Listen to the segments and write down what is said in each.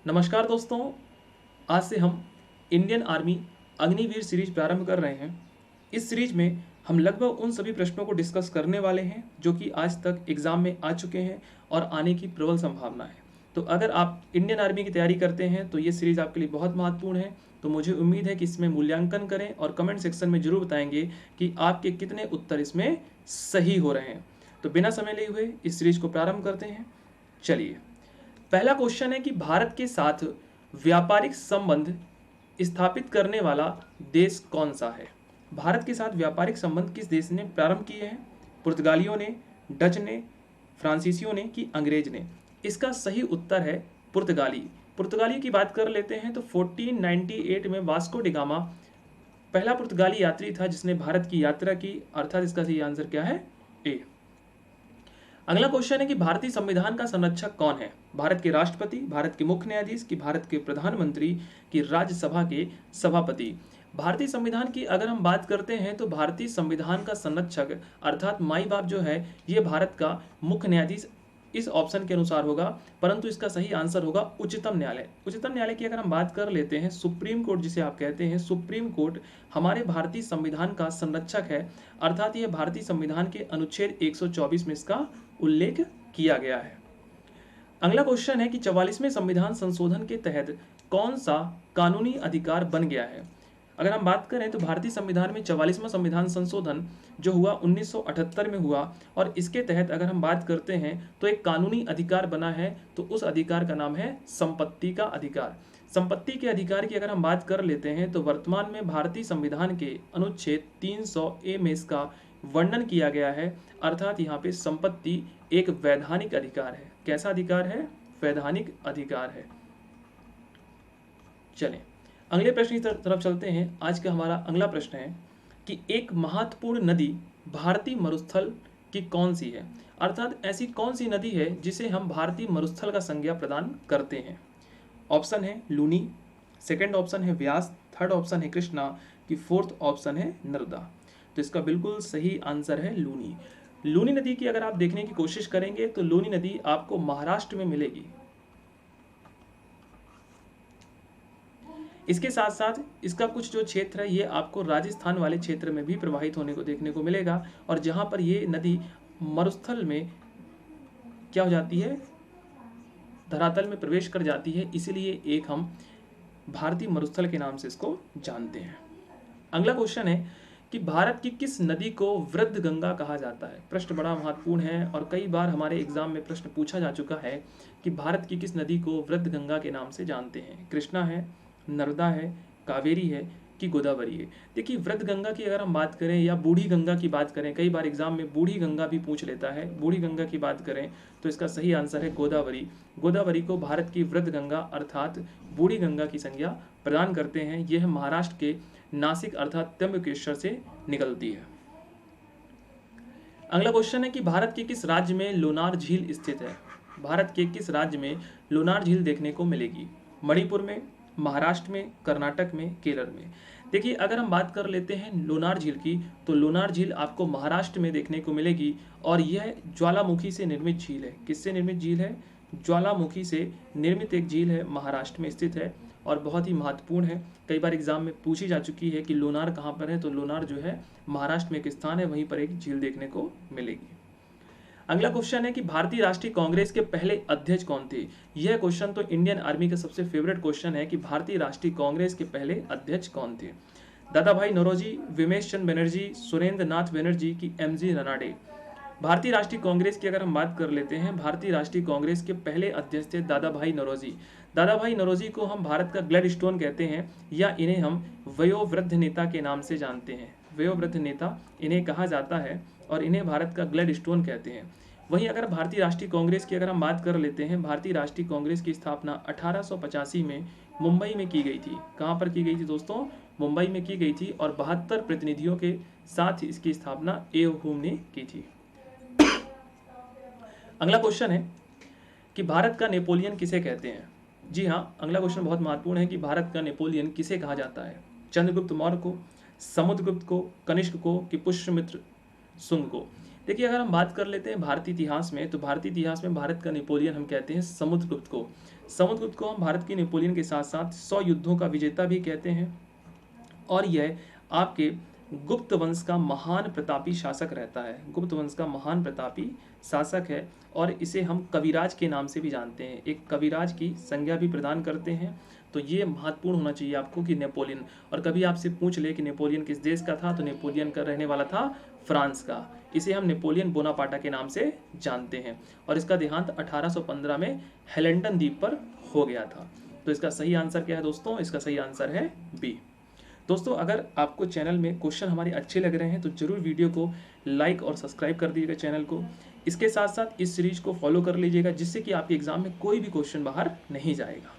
नमस्कार दोस्तों, आज से हम इंडियन आर्मी अग्निवीर सीरीज प्रारंभ कर रहे हैं। इस सीरीज में हम लगभग उन सभी प्रश्नों को डिस्कस करने वाले हैं जो कि आज तक एग्जाम में आ चुके हैं और आने की प्रबल संभावना है। तो अगर आप इंडियन आर्मी की तैयारी करते हैं तो ये सीरीज आपके लिए बहुत महत्वपूर्ण है। तो मुझे उम्मीद है कि इसमें मूल्यांकन करें और कमेंट सेक्शन में जरूर बताएंगे कि आपके कितने उत्तर इसमें सही हो रहे हैं। तो बिना समय लिए हुए इस सीरीज को प्रारंभ करते हैं। चलिए, पहला क्वेश्चन है कि भारत के साथ व्यापारिक संबंध स्थापित करने वाला देश कौन सा है। भारत के साथ व्यापारिक संबंध किस देश ने प्रारंभ किए हैं? पुर्तगालियों ने, डच ने, फ्रांसीसियों ने कि अंग्रेज ने? इसका सही उत्तर है पुर्तगाली। पुर्तगाली की बात कर लेते हैं तो 1498 में वास्को डी गामा पहला पुर्तगाली यात्री था जिसने भारत की यात्रा की, अर्थात इसका सही आंसर क्या है? ए। अगला क्वेश्चन है कि भारतीय संविधान का संरक्षक कौन है? भारत के राष्ट्रपति, भारत के मुख्य न्यायाधीश कि भारत के प्रधानमंत्री कि राज्यसभा के सभापति? भारतीय संविधान की अगर हम बात करते हैं तो भारतीय संविधान का संरक्षक अर्थात माई बाप जो है ये भारत का मुख्य न्यायाधीश इस ऑप्शन के अनुसार होगा, परंतु इसका सही आंसर होगा उच्चतम न्यायालय। उच्चतम न्यायालय की अगर हम बात कर लेते हैं, सुप्रीम कोर्ट जिसे आप कहते हैं, सुप्रीम कोर्ट हमारे भारतीय संविधान का संरक्षक है, अर्थात यह भारतीय संविधान के अनुच्छेद 124 में इसका उल्लेख किया गया है। अगला क्वेश्चन है कि 44वें संविधान संशोधन के तहत कौन सा कानूनी अधिकार बन गया है? अगर हम बात करें तो भारतीय संविधान में 44वां संविधान संशोधन जो हुआ 1978 में हुआ और इसके तहत अगर हम बात करते हैं तो एक कानूनी अधिकार बना है, तो उस अधिकार का नाम है संपत्ति का अधिकार। संपत्ति के अधिकार की अगर हम बात कर लेते हैं तो वर्तमान में भारतीय संविधान के अनुच्छेद 300A में इसका वर्णन किया गया है, अर्थात यहाँ पे संपत्ति एक वैधानिक अधिकार है। कैसा अधिकार है? वैधानिक अधिकार है। चलें अगले प्रश्न की तरफ चलते हैं। आज का हमारा अगला प्रश्न है कि एक महत्वपूर्ण नदी भारतीय मरुस्थल की कौन सी है? अर्थात ऐसी कौन सी नदी है जिसे हम भारतीय मरुस्थल का संज्ञा प्रदान करते हैं? ऑप्शन है लूनी, सेकंड ऑप्शन है व्यास, थर्ड ऑप्शन है कृष्णा कि फोर्थ ऑप्शन है नर्मदा? तो इसका बिल्कुल सही आंसर है लूनी। लूनी नदी की अगर आप देखने की कोशिश करेंगे तो लूनी नदी आपको महाराष्ट्र में मिलेगी। इसके साथ साथ इसका कुछ जो क्षेत्र है ये आपको राजस्थान वाले क्षेत्र में भी प्रवाहित होने को देखने को मिलेगा, और जहां पर ये नदी मरुस्थल में क्या हो जाती है, धरातल में प्रवेश कर जाती है, इसीलिए एक हम भारतीय मरुस्थल के नाम से इसको जानते हैं। अगला क्वेश्चन है कि भारत की किस नदी को वृद्ध गंगा कहा जाता है? प्रश्न बड़ा महत्वपूर्ण है और कई बार हमारे एग्जाम में प्रश्न पूछा जा चुका है कि भारत की किस नदी को वृद्ध गंगा के नाम से जानते हैं? कृष्णा है, नर्मदा है, कावेरी है कि गोदावरी है? देखिए, वृद्ध गंगा की अगर हम बात करें या बूढ़ी गंगा की बात करें, कई बार एग्जाम में बूढ़ी गंगा भी पूछ लेता है, बूढ़ी गंगा की बात करें तो इसका सही आंसर है गोदावरी। गोदावरी को भारत की वृद्ध गंगा अर्थात बूढ़ी गंगा की संज्ञा प्रदान करते हैं। यह महाराष्ट्र के नासिक अर्थात त्र्यंबकेश्वर से निकलती है। अगला क्वेश्चन है कि भारत के किस राज्य में लोनार झील स्थित है? भारत के किस राज्य में लोनार झील देखने को मिलेगी? मणिपुर में, महाराष्ट्र में, कर्नाटक में, केरल में? देखिए, अगर हम बात कर लेते हैं लोनार झील की तो लोनार झील आपको महाराष्ट्र में देखने को मिलेगी, और यह ज्वालामुखी से निर्मित झील है। किससे निर्मित झील है? ज्वालामुखी से निर्मित एक झील है, महाराष्ट्र में स्थित है और बहुत ही महत्वपूर्ण है। कई बार एग्जाम में पूछी जा चुकी है कि लोनार कहाँ पर है, तो लोनार जो है महाराष्ट्र में एक स्थान है, वहीं पर एक झील देखने को मिलेगी। अगला क्वेश्चन है कि भारतीय राष्ट्रीय कांग्रेस के पहले अध्यक्ष कौन थे? यह क्वेश्चन तो इंडियन आर्मी का सबसे फेवरेट क्वेश्चन है कि भारतीय राष्ट्रीय कांग्रेस के पहले अध्यक्ष कौन थे? दादा भाई नौरोजी, विमेश चंद्र बनर्जी, सुरेंद्र नाथ बनर्जी की एमजी रनाडे? भारतीय राष्ट्रीय कांग्रेस की अगर हम बात कर लेते हैं, भारतीय राष्ट्रीय कांग्रेस के पहले अध्यक्ष थे दादा भाई नौरोजी। दादा भाई नौरोजी को हम भारत का ग्लैडस्टोन कहते हैं, या इन्हें हम वयोवृद्ध नेता के नाम से जानते हैं। वयोवृद्ध नेता इन्हें कहा जाता है और इन्हें भारत का ग्लैडस्टोन कहते हैं। वहीं अगर भारतीय राष्ट्रीय कांग्रेस की अगर हम बात कर लेते हैं, भारतीय राष्ट्रीय कांग्रेस की स्थापना 1885 में मुंबई में की गई थी। कहाँ पर की गई थी दोस्तों? मुंबई में की गई थी, और 72 प्रतिनिधियों के साथ इसकी स्थापना ए.ओ. ने की थी। अगला क्वेश्चन है कि भारत का नेपोलियन किसे कहते हैं? जी हाँ, अगला क्वेश्चन बहुत महत्वपूर्ण है कि भारत का नेपोलियन किसे कहा जाता है? चंद्रगुप्त मौर्य को, समुद्रगुप्त को, कनिष्क को कि पुष्यमित्र शुंग को? देखिए अगर हम बात कर लेते हैं भारतीय इतिहास में, तो भारतीय इतिहास में भारत का नेपोलियन हम कहते हैं समुद्रगुप्त को। समुद्रगुप्त को हम भारत के नेपोलियन के साथ साथ 100 युद्धों का विजेता भी कहते हैं। और यह आपके गुप्त वंश का महान प्रतापी शासक रहता है, गुप्त वंश का महान प्रतापी शासक है। और इसे हम कविराज के नाम से भी जानते हैं, एक कविराज की संज्ञा भी प्रदान करते हैं। तो ये महत्वपूर्ण होना चाहिए आपको कि नेपोलियन, और कभी आपसे पूछ ले कि नेपोलियन किस देश का था, तो नेपोलियन का रहने वाला था फ्रांस का। इसे हम नेपोलियन बोनापार्टा के नाम से जानते हैं। और इसका देहांत 1815 में हेलेंडन द्वीप पर हो गया था। तो इसका सही आंसर क्या है दोस्तों? इसका सही आंसर है बी। दोस्तों अगर आपको चैनल में क्वेश्चन हमारे अच्छे लग रहे हैं तो जरूर वीडियो को लाइक और सब्सक्राइब कर दीजिएगा चैनल को। इसके साथ साथ इस सीरीज को फॉलो कर लीजिएगा, जिससे कि आपके एग्जाम में कोई भी क्वेश्चन बाहर नहीं जाएगा।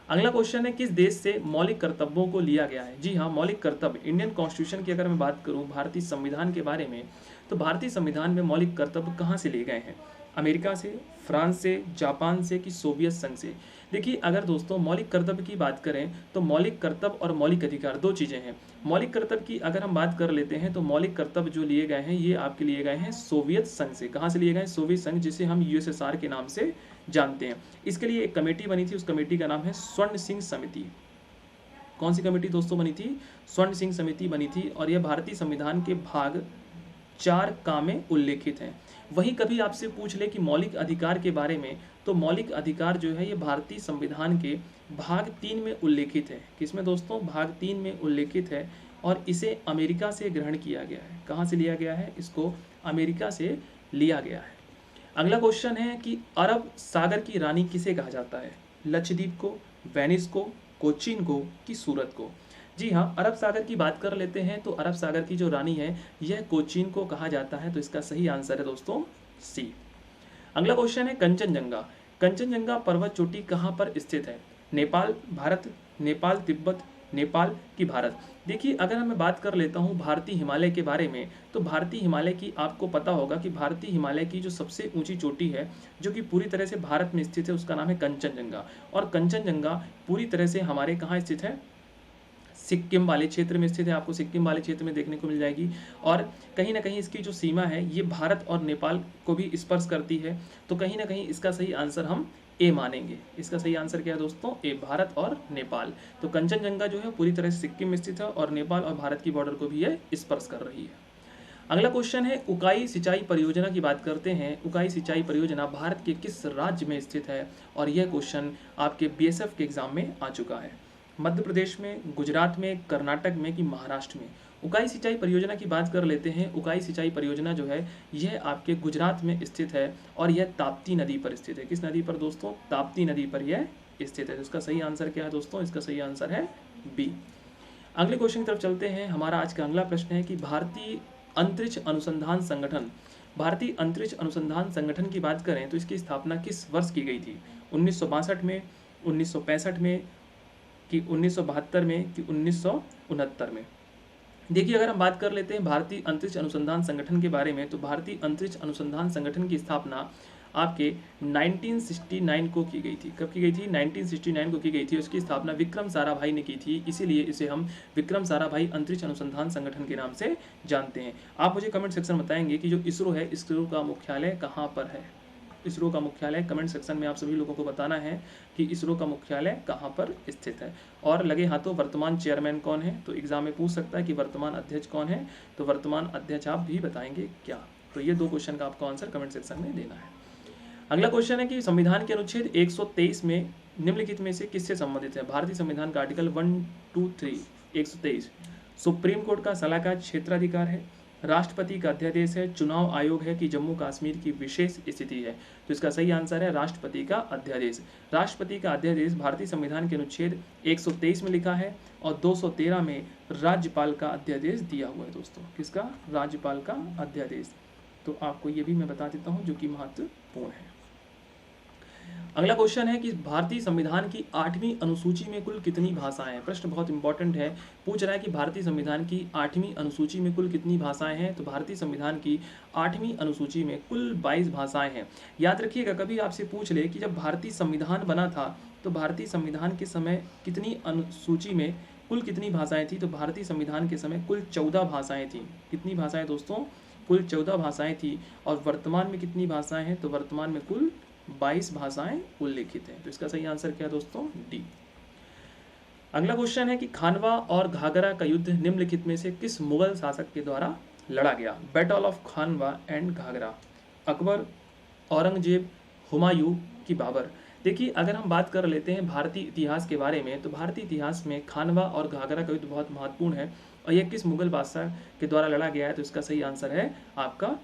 अगला क्वेश्चन है, किस देश से मौलिक कर्तव्यों को लिया गया है? जी हाँ, मौलिक कर्तव्य इंडियन कॉन्स्टिट्यूशन की अगर मैं बात करूँ, भारतीय संविधान के बारे में, तो भारतीय संविधान में मौलिक कर्तव्य कहाँ से लिए गए हैं? अमेरिका से, फ्रांस से, जापान से कि सोवियत संघ से? देखिए अगर दोस्तों मौलिक कर्तव्य की बात करें तो मौलिक कर्तव्य और मौलिक अधिकार दो चीज़ें हैं। मौलिक कर्तव्य की अगर हम बात कर लेते हैं तो मौलिक कर्तव्य जो लिए गए हैं ये आपके लिए गए हैं सोवियत संघ से। कहाँ से लिए गए? सोवियत संघ, जिसे हम यूएसएसआर के नाम से जानते हैं। इसके लिए एक कमेटी बनी थी, उस कमेटी का नाम है स्वर्ण सिंह समिति। कौन सी कमेटी दोस्तों बनी थी? स्वर्ण सिंह समिति बनी थी। और यह भारतीय संविधान के भाग 4 का में उल्लेखित हैं। वहीं कभी आपसे पूछ ले कि मौलिक अधिकार के बारे में, तो मौलिक अधिकार जो है ये भारतीय संविधान के भाग 3 में उल्लेखित है। किसमें दोस्तों? भाग 3 में उल्लेखित है। और इसे अमेरिका से ग्रहण किया गया है। कहाँ से लिया गया है? इसको अमेरिका से लिया गया है। अगला क्वेश्चन है कि अरब सागर की रानी किसे कहा जाता है? लक्षद्वीप को, वेनिस को, कोचीन को कि सूरत को? जी हाँ, अरब सागर की बात कर लेते हैं तो अरब सागर की जो रानी है यह कोचीन को कहा जाता है। तो इसका सही आंसर है दोस्तों सी। अगला क्वेश्चन है, कंचनजंगा। कंचनजंगा पर्वत चोटी कहाँ पर स्थित है? नेपाल, भारत, नेपाल तिब्बत, नेपाल की भारत? देखिए अगर मैं बात कर लेता हूँ भारतीय हिमालय के बारे में, तो भारतीय हिमालय की आपको पता होगा कि भारतीय हिमालय की जो सबसे ऊंची चोटी है जो कि पूरी तरह से भारत में स्थित है, उसका नाम है कंचनजंगा। और कंचनजंगा पूरी तरह से हमारे कहाँ स्थित है? सिक्किम वाले क्षेत्र में स्थित है। आपको सिक्किम वाले क्षेत्र में देखने को मिल जाएगी। और कहीं ना कहीं इसकी जो सीमा है ये भारत और नेपाल को भी स्पर्श करती है। तो कहीं ना कहीं इसका सही आंसर हम ए मानेंगे। इसका सही आंसर क्या है दोस्तों? ए, भारत और नेपाल। तो कंचनजंगा जो है पूरी तरह से सिक्किम में स्थित है और नेपाल और भारत की बॉर्डर को भी यह स्पर्श कर रही है। अगला क्वेश्चन है, उकाई सिंचाई परियोजना की बात करते हैं। उकाई सिंचाई परियोजना भारत के किस राज्य में स्थित है? और यह क्वेश्चन आपके बीएसएफ के एग्जाम में आ चुका है। मध्य प्रदेश में, गुजरात में, कर्नाटक में कि महाराष्ट्र में? उकाई सिंचाई परियोजना की बात कर लेते हैं। उकाई सिंचाई परियोजना जो है यह आपके गुजरात में स्थित है और यह ताप्ती नदी पर स्थित है। किस नदी पर दोस्तों? ताप्ती नदी पर यह स्थित है। इसका सही आंसर क्या है दोस्तों? इसका सही आंसर है बी। अगले क्वेश्चन की तरफ चलते हैं। हमारा आज का अगला प्रश्न है कि भारतीय अंतरिक्ष अनुसंधान संगठन, भारतीय अंतरिक्ष अनुसंधान संगठन की बात करें तो इसकी स्थापना किस वर्ष की गई थी? 1962 में, 1965 में कि 1972 में कि 1969 में? देखिए अगर हम बात कर लेते हैं भारतीय अंतरिक्ष अनुसंधान संगठन के बारे में, तो भारतीय अंतरिक्ष अनुसंधान संगठन की स्थापना आपके 1969 को की गई थी। कब की गई थी? 1969 को की गई थी। उसकी स्थापना विक्रम साराभाई ने की थी, इसीलिए इसे हम विक्रम साराभाई अंतरिक्ष अनुसंधान संगठन के नाम से जानते हैं। आप मुझे कमेंट सेक्शन में बताएंगे कि जो इसरो है, इसरो का मुख्यालय कहाँ पर है? इसरो का मुख्यालय कमेंट सेक्शन में आप सभी लोगों को बताना है कि इसरो का मुख्यालय कहाँ पर स्थित है। और लगे हाथों वर्तमान चेयरमैन कौन है? तो एग्जाम में पूछ सकता है कि वर्तमान अध्यक्ष कौन है, तो वर्तमान अध्यक्ष आप भी बताएंगे क्या? तो ये दो क्वेश्चन का आपको आंसर कमेंट सेक्शन में देना है। अगला क्वेश्चन है कि संविधान के अनुच्छेद 123 में निम्नलिखित में से किससे संबंधित है? भारतीय संविधान का आर्टिकल 1, 2, 3, 123 सुप्रीम कोर्ट का सलाहकार क्षेत्राधिकार है, राष्ट्रपति का अध्यादेश है, चुनाव आयोग है कि जम्मू कश्मीर की विशेष स्थिति है? तो इसका सही आंसर है राष्ट्रपति का अध्यादेश। राष्ट्रपति का अध्यादेश भारतीय संविधान के अनुच्छेद 123 में लिखा है और 213 में राज्यपाल का अध्यादेश दिया हुआ है दोस्तों। किसका? राज्यपाल का अध्यादेश। तो आपको ये भी मैं बता देता हूँ जो कि महत्वपूर्ण है। अगला क्वेश्चन है कि भारतीय संविधान की 8वीं अनुसूची में कुल कितनी भाषाएं हैं? प्रश्न बहुत इंपॉर्टेंट है। पूछ रहा है कि भारतीय संविधान की 8वीं अनुसूची में कुल कितनी भाषाएं हैं? तो भारतीय संविधान की 8वीं अनुसूची में कुल 22 भाषाएं हैं। याद रखिएगा, कभी आपसे पूछ ले कि जब भारतीय संविधान बना था तो भारतीय संविधान के समय कितनी अनुसूची में कुल कितनी भाषाएं थी? तो भारतीय संविधान के समय कुल 14 भाषाएं थी। कितनी भाषाएं दोस्तों? कुल 14 भाषाएं थी और वर्तमान में कितनी भाषाएं हैं, तो वर्तमान में कुल 22 भाषाएं उल्लेखित हैं। तो इसका सही आंसर क्या है दोस्तों, डी। अगला क्वेश्चन है कि खानवा और घाघरा का युद्ध निम्नलिखित में से किस मुगल शासक के द्वारा लड़ा गया। Battle of Khanwa and Ghaghra, Akbar, Aurangzeb, Humayun की बाबर। देखिए अगर हम बात कर लेते हैं भारतीय इतिहास के बारे में, तो भारतीय इतिहास में खानवा और घाघरा का युद्ध बहुत महत्वपूर्ण है और यह किस मुगल बादशाह के द्वारा लड़ा गया है, तो इसका सही आंसर है आपका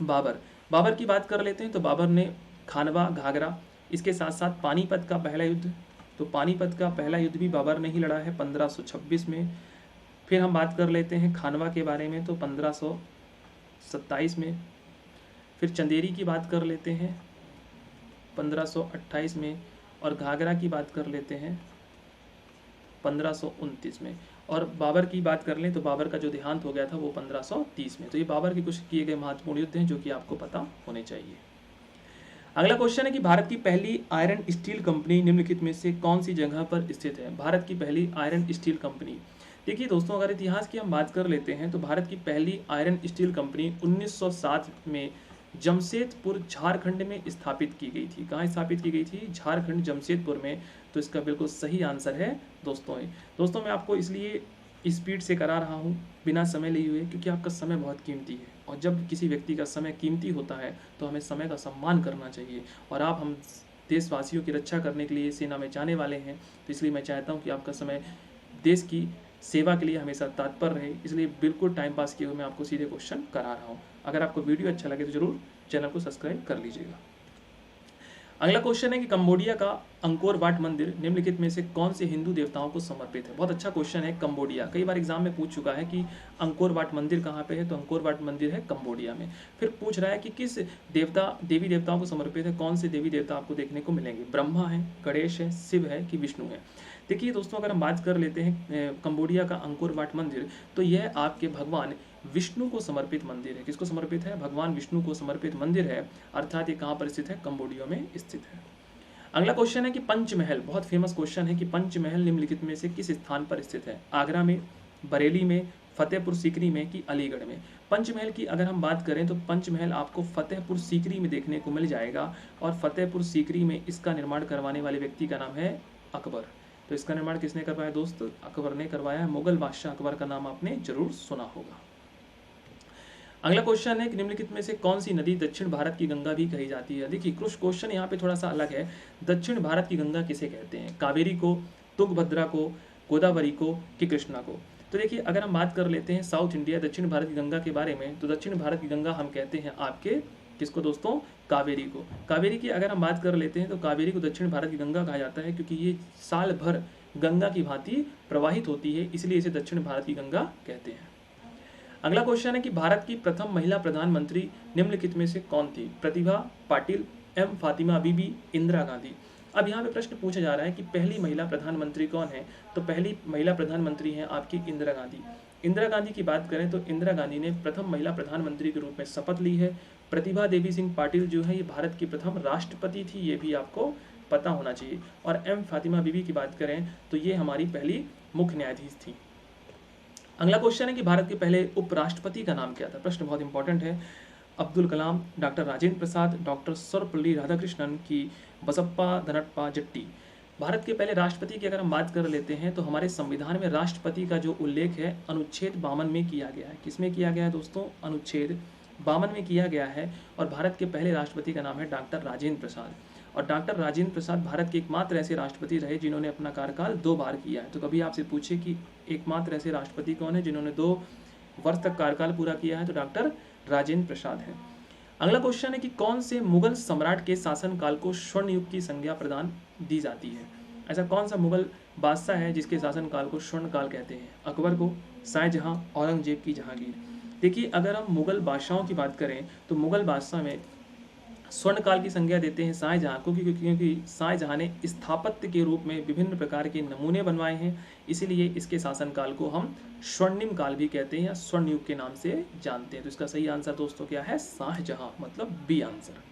बाबर। बाबर की बात कर लेते हैं तो बाबर ने खानवा, घाघरा, इसके साथ साथ पानीपत का पहला युद्ध, तो पानीपत का पहला युद्ध भी बाबर ने ही लड़ा है 1526 में। फिर हम बात कर लेते हैं खानवा के बारे में, तो 1527 में। फिर चंदेरी की बात कर लेते हैं 1528 में, और घाघरा की बात कर लेते हैं 1529 में। और बाबर की बात कर लें तो बाबर का जो देहांत हो गया था वो 1530 में। तो ये बाबर के कुछ किए गए महत्वपूर्ण युद्ध हैं जो कि आपको पता होने चाहिए। अगला क्वेश्चन है कि भारत की पहली आयरन स्टील कंपनी निम्नलिखित में से कौन सी जगह पर स्थित है। भारत की पहली आयरन स्टील कंपनी, देखिए दोस्तों अगर इतिहास की हम बात कर लेते हैं तो भारत की पहली आयरन स्टील कंपनी 1907 में जमशेदपुर झारखंड में स्थापित की गई थी। कहाँ स्थापित की गई थी, झारखंड जमशेदपुर में। तो इसका बिल्कुल सही आंसर है दोस्तों मैं आपको इसलिए स्पीड से करा रहा हूँ बिना समय लिए हुए, क्योंकि आपका समय बहुत कीमती है और जब किसी व्यक्ति का समय कीमती होता है तो हमें समय का सम्मान करना चाहिए। और आप हम देशवासियों की रक्षा करने के लिए सेना में जाने वाले हैं, तो इसलिए मैं चाहता हूँ कि आपका समय देश की सेवा के लिए हमेशा तत्पर रहे। इसलिए बिल्कुल टाइम पास किए हुए मैं आपको सीधे क्वेश्चन करा रहा हूँ। अगर आपको वीडियो अच्छा लगे तो जरूर चैनल को सब्सक्राइब कर लीजिएगा। अगला क्वेश्चन है कि कंबोडिया का अंकोर वाट मंदिर निम्नलिखित में से कौन से हिंदू देवताओं को समर्पित है। बहुत अच्छा क्वेश्चन है। कंबोडिया कई बार एग्जाम में पूछ चुका है कि अंकोर वाट मंदिर कहाँ पे है, तो अंकोर वाट मंदिर है कंबोडिया में। फिर पूछ रहा है कि किस देवी देवताओं को समर्पित है, कौन से देवी देवता आपको देखने को मिलेंगे। ब्रह्मा है, गणेश है, शिव है कि विष्णु है। देखिए दोस्तों अगर हम बात कर लेते हैं कंबोडिया का अंकोर वाट मंदिर, तो यह आपके भगवान विष्णु को समर्पित मंदिर है। किसको समर्पित है, भगवान विष्णु को समर्पित मंदिर है, अर्थात ये कहाँ पर स्थित है, कंबोडिया में स्थित है। अगला क्वेश्चन है कि पंचमहल, बहुत फेमस क्वेश्चन है कि पंचमहल निम्नलिखित में से किस स्थान पर स्थित है। आगरा में, बरेली में, फतेहपुर सीकरी में कि अलीगढ़ में। पंचमहल की अगर हम बात करें तो पंचमहल आपको फतेहपुर सीकरी में देखने को मिल जाएगा और फतेहपुर सीकरी में इसका निर्माण करवाने वाले व्यक्ति का नाम है अकबर। तो इसका निर्माण किसने करवाया दोस्त, अकबर ने करवाया है। मुगल बादशाह अकबर का नाम आपने जरूर सुना होगा। अगला क्वेश्चन है कि निम्नलिखित में से कौन सी नदी दक्षिण भारत की गंगा भी कही जाती है। देखिए कुछ क्वेश्चन यहाँ पे थोड़ा सा अलग है। दक्षिण भारत की गंगा किसे कहते हैं, कावेरी को, तुंगभद्रा को, गोदावरी को कि कृष्णा को। तो देखिए अगर हम बात कर लेते हैं साउथ इंडिया दक्षिण भारत की गंगा के बारे में, तो दक्षिण भारत की गंगा हम कहते हैं आपके किसको दोस्तों, कावेरी को। कावेरी की अगर हम बात कर लेते हैं तो कावेरी को दक्षिण भारत की गंगा कहा जाता है क्योंकि ये साल भर गंगा की भांति प्रवाहित होती है, इसलिए इसे दक्षिण भारत की गंगा कहते हैं। अगला क्वेश्चन है कि भारत की प्रथम महिला प्रधानमंत्री निम्नलिखित में से कौन थी। प्रतिभा पाटिल, एम फातिमा बीबी, इंदिरा गांधी। अब यहाँ पे प्रश्न पूछा जा रहा है कि पहली महिला प्रधानमंत्री कौन है, तो पहली महिला प्रधानमंत्री हैं आपकी इंदिरा गांधी। इंदिरा गांधी की बात करें तो इंदिरा गांधी ने प्रथम महिला प्रधानमंत्री के रूप में शपथ ली है। प्रतिभा देवी सिंह पाटिल जो है ये भारत की प्रथम राष्ट्रपति थी, ये भी आपको पता होना चाहिए। और एम फातिमा बीबी की बात करें तो ये हमारी पहली मुख्य न्यायाधीश थी। अगला क्वेश्चन है कि भारत के पहले उपराष्ट्रपति का नाम क्या था। प्रश्न बहुत इंपॉर्टेंट है। अब्दुल कलाम, डॉक्टर राजेंद्र प्रसाद, डॉक्टर सर्वपल्ली राधाकृष्णन की बसप्पा धनप्पा जट्टी। भारत के पहले राष्ट्रपति की अगर हम बात कर लेते हैं तो हमारे संविधान में राष्ट्रपति का जो उल्लेख है अनुच्छेद 52 में किया गया है। किसमें किया गया है दोस्तों, अनुच्छेद 52 में किया गया है। और भारत के पहले राष्ट्रपति का नाम है डॉक्टर राजेंद्र प्रसाद। और डॉक्टर राजेंद्र प्रसाद भारत के एकमात्र ऐसे राष्ट्रपति रहे जिन्होंने अपना कार्यकाल 2 बार किया है। तो कभी आपसे पूछे कि एकमात्र ऐसे राष्ट्रपति कौन है जिन्होंने 2 वर्ष तक कार्यकाल पूरा किया है, तो डॉक्टर राजेंद्र प्रसाद है। अगला क्वेश्चन है कि कौन से मुगल सम्राट के शासनकाल को स्वर्ण युग की संज्ञा प्रदान दी जाती है। ऐसा कौन सा मुगल बादशाह है जिसके शासनकाल को स्वर्ण काल कहते हैं। अकबर को, शाहजहां, औरंगजेब की जहांगीर। देखिए अगर हम मुगल बादशाहों की बात करें तो मुगल बादशाह में स्वर्ण काल की संज्ञा देते हैं शाहजहां को, क्योंकि शाहजहां ने स्थापत्य के रूप में विभिन्न प्रकार के नमूने बनवाए हैं, इसीलिए इसके शासनकाल को हम स्वर्णिम काल भी कहते हैं या स्वर्ण युग के नाम से जानते हैं। तो इसका सही आंसर दोस्तों क्या है, शाहजहां, मतलब बी आंसर।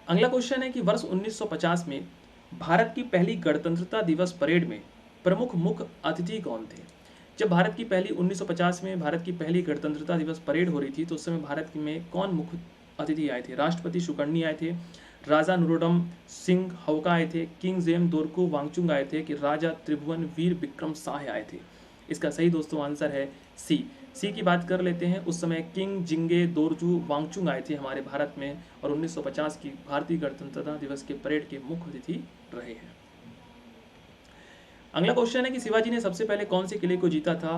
अगला क्वेश्चन है कि वर्ष 1950 में भारत की पहली गणतंत्रता दिवस परेड में प्रमुख मुख्य अतिथि कौन थे। जब भारत की पहली 1950 में भारत की पहली गणतंत्रता दिवस परेड हो रही थी तो उस समय भारत में कौन मुख्य अतिथि आए थे? राष्ट्रपति सुकर्णी आए थे, राजा नरोडम सिंह हवका आए थे, किंग जेम दोरको वांगचुंग आए थे कि राजा त्रिभुवन वीर विक्रम शाह आए थे? इसका सही दोस्तों आंसर है सी की बात कर लेते हैं। उस समय किंग जिंगे दोरजू वांगचुंग आए थे हमारे भारत में और 1950 की भारतीय गणतंत्रता दिवस के परेड के मुख्य अतिथि रहे हैं। अगला क्वेश्चन है कि शिवाजी ने सबसे पहले कौन से किले को जीता था?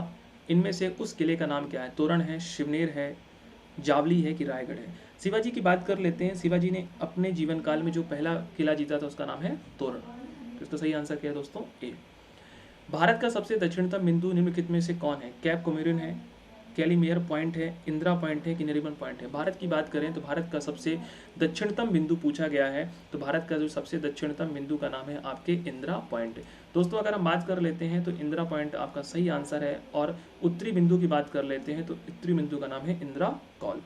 इनमें से उस किले का नाम क्या है? तोरण है, शिवनेर है, जावली है कि रायगढ़ है? शिवाजी की बात कर लेते हैं। शिवाजी ने अपने जीवन काल में जो पहला किला जीता था उसका नाम है तोरण। तो इसका सही आंसर क्या है दोस्तों? ए। भारत का सबसे दक्षिणतम बिंदु निम्नलिखित में से कौन है? कैप कोमोरिन है, कैलीमेयर पॉइंट है, इंदिरा पॉइंट है कि नरीमन पॉइंट है? भारत की बात करें तो भारत का सबसे दक्षिणतम बिंदु पूछा गया है, तो भारत का जो सबसे दक्षिणतम बिंदु का नाम है आपके इंदिरा पॉइंट। दोस्तों अगर हम बात कर लेते हैं तो इंदिरा पॉइंट आपका सही आंसर है, और उत्तरी बिंदु की बात कर लेते हैं तो उत्तरी बिंदु का नाम है इंदिरा कॉल।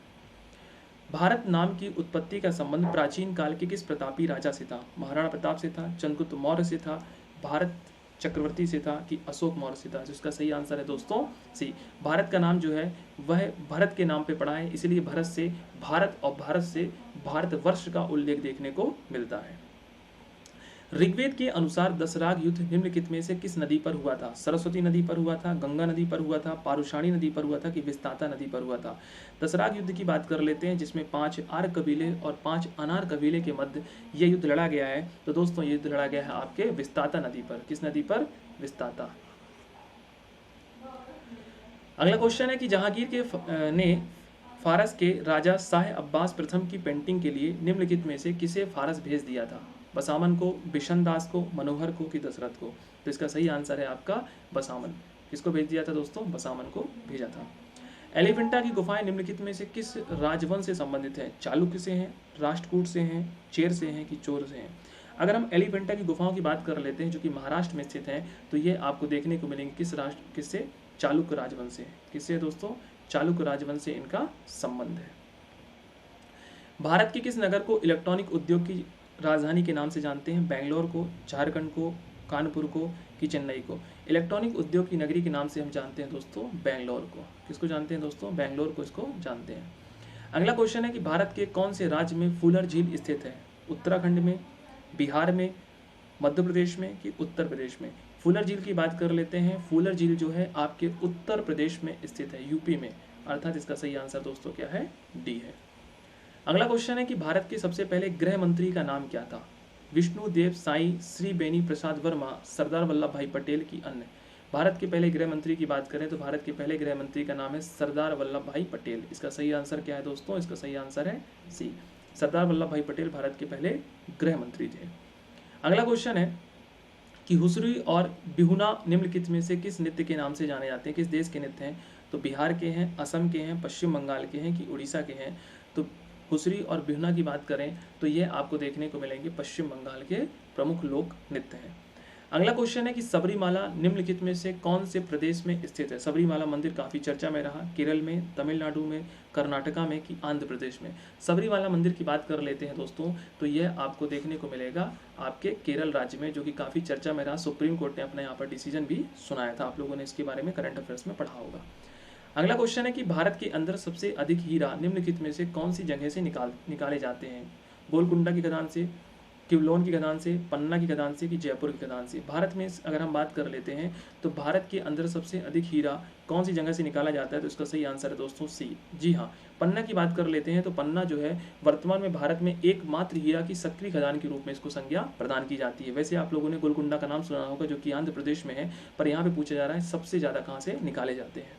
भारत नाम की उत्पत्ति का संबंध प्राचीन काल के किस प्रतापी राजा से था? महाराणा प्रताप से था, चंद्रगुप्त मौर्य से था, भारत चक्रवर्ती से था कि अशोक मौर्य से था? जिसका सही आंसर है दोस्तों सी। भारत का नाम जो है वह भरत के नाम पे पड़ा है, इसलिए भरत से भारत और भारत से भारतवर्ष का उल्लेख देखने को मिलता है। ऋग्वेद के अनुसार दशराग युद्ध निम्नलिखित में से किस नदी पर हुआ था? सरस्वती नदी पर हुआ था, गंगा नदी पर हुआ था, पारुषाणी नदी पर हुआ था कि विस्ताता नदी पर हुआ था? दशराग युद्ध की बात कर लेते हैं, जिसमें 5 आर्य कबीले और 5 अनार कबीले के मध्य ये युद्ध लड़ा गया है। तो दोस्तों ये युद्ध लड़ा गया है आपके विस्ताता नदी पर। किस नदी पर? विस्ताता। अगला क्वेश्चन है कि जहांगीर के ने फारस के राजा शाह अब्बास प्रथम की पेंटिंग के लिए निम्नलिखित में से किसे फारस भेज दिया था? बसामन को, बिशन दास को, मनोहर को कि दशरथ को? तो इसका सही आंसर है आपका बसामन। किसको भेज दिया था दोस्तों? बसामन को भेजा था। एलिफेंटा की गुफाएं निम्नलिखित में से किस राजवंश से संबंधित है? चालुक्य से हैं, राष्ट्रकूट से हैं, चेर से हैं कि चोर से हैं? अगर हम एलिफेंटा की गुफाओं की बात कर लेते हैं जो कि महाराष्ट्र में स्थित हैं, तो ये आपको देखने को मिलेंगे किससे? चालुक्य राजवंश से। किससे दोस्तों? चालुक्य राजवंश से इनका संबंध है। भारत के किस नगर को इलेक्ट्रॉनिक उद्योग की राजधानी के नाम से जानते हैं? बेंगलोर को, झारखंड को, कानपुर को कि चेन्नई को? इलेक्ट्रॉनिक उद्योग की नगरी के नाम से हम जानते हैं दोस्तों बेंगलोर को। किसको जानते हैं दोस्तों? बेंगलोर को इसको जानते हैं। अगला क्वेश्चन है कि भारत के कौन से राज्य में फूलर झील स्थित है? उत्तराखंड में, बिहार में, मध्य प्रदेश में कि उत्तर प्रदेश में? फूलर झील की बात कर लेते हैं। फूलर झील जो है आपके उत्तर प्रदेश में स्थित है, यूपी में, अर्थात इसका सही आंसर दोस्तों क्या है? डी है। अगला क्वेश्चन है कि भारत के सबसे पहले गृह मंत्री का नाम क्या था? विष्णु देव साई, श्री बेनी प्रसाद वर्मा, सरदार वल्लभ भाई पटेल की अन्य? भारत के पहले गृह मंत्री की बात करें तो भारत के पहले गृह मंत्री का नाम है सरदार वल्लभ भाई पटेल। इसका सही आंसर क्या है दोस्तों? इसका सही आंसर है सी। सरदार वल्लभ भाई पटेल भारत के पहले गृह मंत्री थे। अगला क्वेश्चन है कि हुसरी और बिहुना निम्नलिखित में से किस नृत्य के नाम से जाने जाते हैं? किस देश के नृत्य हैं? तो बिहार के हैं, असम के हैं, पश्चिम बंगाल के हैं कि उड़ीसा के हैं? तो हुसरी और बिहुना की बात करें तो ये आपको देखने को मिलेंगे पश्चिम बंगाल के प्रमुख लोक नृत्य हैं। अगला क्वेश्चन है कि सबरीमाला निम्नलिखित में से कौन से प्रदेश में स्थित है? सबरीमाला मंदिर काफ़ी चर्चा में रहा, केरल में, तमिलनाडु में, कर्नाटका में कि आंध्र प्रदेश में? सबरीमाला मंदिर की बात कर लेते हैं दोस्तों, तो यह आपको देखने को मिलेगा आपके केरल राज्य में, जो कि काफ़ी चर्चा में रहा। सुप्रीम कोर्ट ने अपने यहाँ पर डिसीजन भी सुनाया था, आप लोगों ने इसके बारे में करंट अफेयर्स में पढ़ा होगा। अगला क्वेश्चन है कि भारत के अंदर सबसे अधिक हीरा निम्नलिखित में से कौन सी जगह से निकाले जाते हैं? गोलकुंडा की खदान से, क्यूलोन की खदान से, पन्ना की खदान से कि जयपुर की खदान से? भारत में अगर हम बात कर लेते हैं तो भारत के अंदर सबसे अधिक हीरा कौन सी जगह से निकाला जाता है? तो इसका सही आंसर है दोस्तों सी। जी हाँ, पन्ना की बात कर लेते हैं तो पन्ना जो है वर्तमान में भारत में एकमात्र हीरा की सक्रिय खदान के रूप में इसको संज्ञा प्रदान की जाती है। वैसे आप लोगों ने गोलकुंडा का नाम सुना होगा जो कि आंध्र प्रदेश में है, पर यहाँ पे पूछा जा रहा है सबसे ज़्यादा कहाँ से निकाले जाते हैं।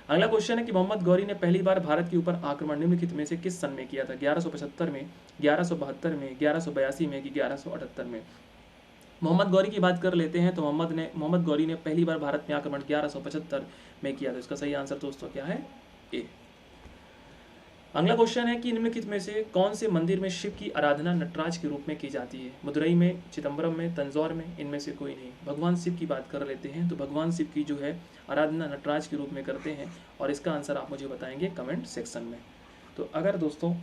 अगला क्वेश्चन है कि मोहम्मद गौरी ने पहली बार भारत के ऊपर आक्रमण निम्नलिखित में से किस सन में किया था? 1175 में, 1172 में, 1182 में कि 1178 में? मोहम्मद गौरी की बात कर लेते हैं तो मोहम्मद गौरी ने पहली बार भारत में आक्रमण 1175 में किया था। इसका सही आंसर दोस्तों क्या है? ए। अगला क्वेश्चन है कि निम्नलिखित में से कौन से मंदिर में शिव की आराधना नटराज के रूप में की जाती है? मदुरई में, चिदम्बरम में, तंजौर में? इनमें से कोई नहीं। भगवान शिव की बात कर लेते हैं तो भगवान शिव की जो है आराधना नटराज के रूप में करते हैं, और इसका आंसर आप मुझे बताएंगे कमेंट सेक्शन में। तो अगर दोस्तों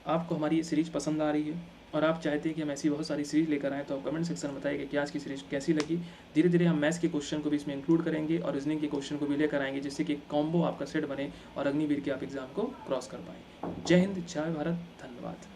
आपको हमारी ये सीरीज पसंद आ रही है और आप चाहते हैं कि हम ऐसी बहुत सारी सीरीज लेकर आएँ, तो आप कमेंट सेक्शन में बताइएगा कि आज की सीरीज कैसी लगी। धीरे धीरे हम मैथ्स के क्वेश्चन को भी इसमें इंक्लूड करेंगे और रीजनिंग के क्वेश्चन को भी लेकर आएंगे, जिससे कि एक कॉम्बो आपका सेट बने और अग्निवीर के आप एग्जाम को क्रॉस कर पाएँ। जय हिंद, जय भारत, धन्यवाद।